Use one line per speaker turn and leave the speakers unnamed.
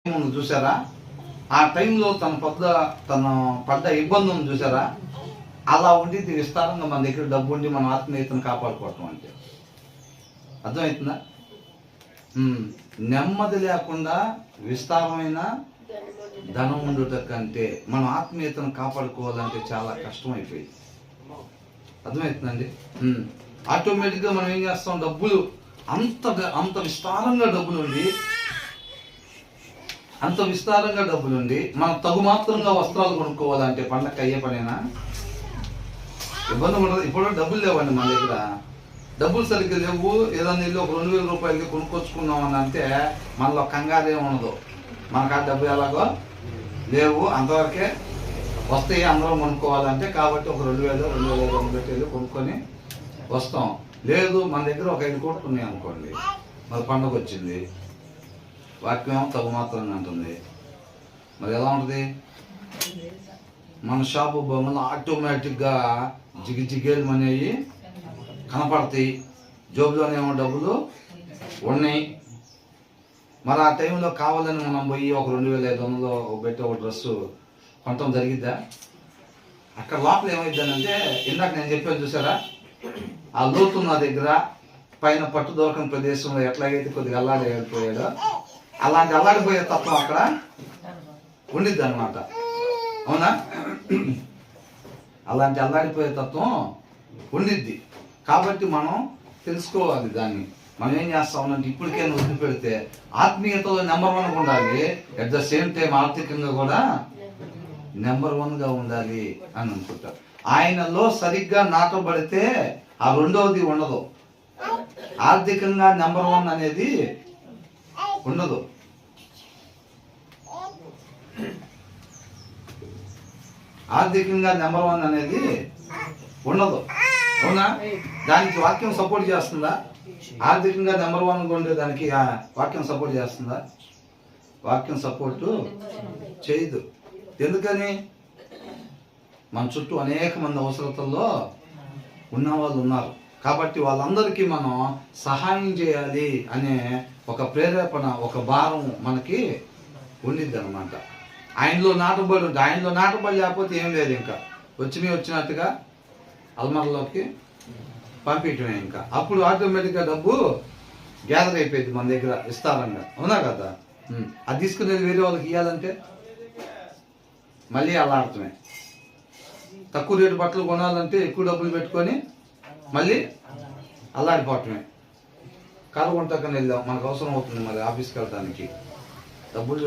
చూసారా? ఆ టైంలో తను పడ్డ ఇబ్బంది ఉంది చూసారా? అలా ఉండి విస్తారంగా మన దగ్గర డబ్బు ఉండి మన ఆత్మీయతను కాపాడుకోవటం అంటే అర్థమవుతుందా? నెమ్మది లేకుండా విస్తారమైన ధనం ఉండుట కంటే మన ఆత్మీయతను కాపాడుకోవాలంటే చాలా కష్టం అయిపోయింది. అర్థమవుతుందండి? ఆటోమేటిక్గా మనం ఏం చేస్తాం, డబ్బులు అంత విస్తారంగా డబ్బులుండి మనం తగుమాత్రంగా వస్త్రాలు కొనుక్కోవాలంటే పండగ అయ్యే పనేనా? ఇబ్బంది ఉండదు. ఇప్పుడు డబ్బులు లేవండి మన దగ్గర, డబ్బులు సరిగ్గా లేవు. ఏదన్నా ఇల్లు ఒక 2000 రూపాయలకి కొనుక్కొచ్చుకున్నాం అని అంటే మనలో కంగారే ఉండదు. మనకు ఆ డబ్బులు ఎలాగో లేవు, అంతవరకే వస్తాయి, అందరం కొనుక్కోవాలంటే. కాబట్టి ఒక 2000 పెట్టి కొనుక్కొని వస్తాం. లేదు మన దగ్గర ఒక 5 కోట్లు ఉన్నాయి అనుకోండి, మరి పండుగ వచ్చింది, వాక్యం తగు మాత్రంగా ఉంటుంది, మరి ఎలా ఉంటుంది? మన షాపు బొమ్మలు ఆటోమేటిక్గా జిగిజిగేలు అనేవి కనపడతాయి, జోబులోనేమో డబ్బులు ఉన్నాయి. మరి ఆ టైంలో కావాలని మనం పోయి ఒక 2500 పెట్టి ఒక డ్రెస్సు కొనటం జరిగిద్దా? అక్కడ లోపల ఏమైందనంటే, ఇందాక నేను చెప్పాను చూసారా, ఆ లోతున్న దగ్గర పైన పట్టు దొరకని ప్రదేశంలో ఎట్లాగైతే కొద్దిగా అల్లాడిపోయాడో అలాంటి అల్లాడిపోయే తత్వం అక్కడ ఉండిద్ది అనమాట. అవునా? అలాంటి అల్లాడిపోయే తత్వం ఉండిద్ది. కాబట్టి మనం తెలుసుకోవాలి దాన్ని. మనం ఏం చేస్తామంటే ఇప్పటికైనా వదిలిపెడితే ఆత్మీయతలో నెంబర్ 1గా ఉండాలి, అట్ ద సేమ్ టైం ఆర్థికంగా కూడా నెంబర్ 1గా ఉండాలి అని అనుకుంటారు. ఆయనలో సరిగ్గా నాటబడితే ఆ రెండవది ఉండదు. ఆర్థికంగా నెంబర్ 1 అనేది ఉండదు. ఆర్థికంగా నెంబర్ 1 అనేది ఉండదు. అవునా? దానికి వాక్యం సపోర్ట్ చేస్తుందా? ఆర్థికంగా నెంబర్ 1గా ఉండే దానికి వాక్యం సపోర్ట్ చేస్తుందా? వాక్యం సపోర్టు చేయదు. ఎందుకని? మన చుట్టూ అనేక మంది అవసరతల్లో ఉన్నవాళ్ళు ఉన్నారు. కాబట్టి వాళ్ళందరికీ మనం సహాయం చేయాలి అనే ఒక ప్రేరేపణ, ఒక భారం మనకి ఉండిద్ది అనమాట. ఆయనలో నాటబడి ఉంటుంది. ఆయనలో నాటబడి లేకపోతే ఏం లేదు, ఇంకా వచ్చినట్టుగా అల్మర్లోకి పంపించడమే. ఇంకా అప్పుడు ఆటోమేటిక్గా డబ్బు గ్యాదర్ అయిపోయింది మన దగ్గర విస్తారంగా. అవునా కదా? అది తీసుకునేది వేరే వాళ్ళకి ఇవ్వాలంటే మళ్ళీ అల్లాడటమే. తక్కువ రేటు బట్టలు కొనాలంటే ఎక్కువ డబ్బులు పెట్టుకొని మళ్ళీ అల్లాడిపోవటమే. కారు కొంటాకని వెళ్దాం, మనకు అవసరం అవుతుంది, మరి ఆఫీస్కి వెళ్ళడానికి డబ్బులు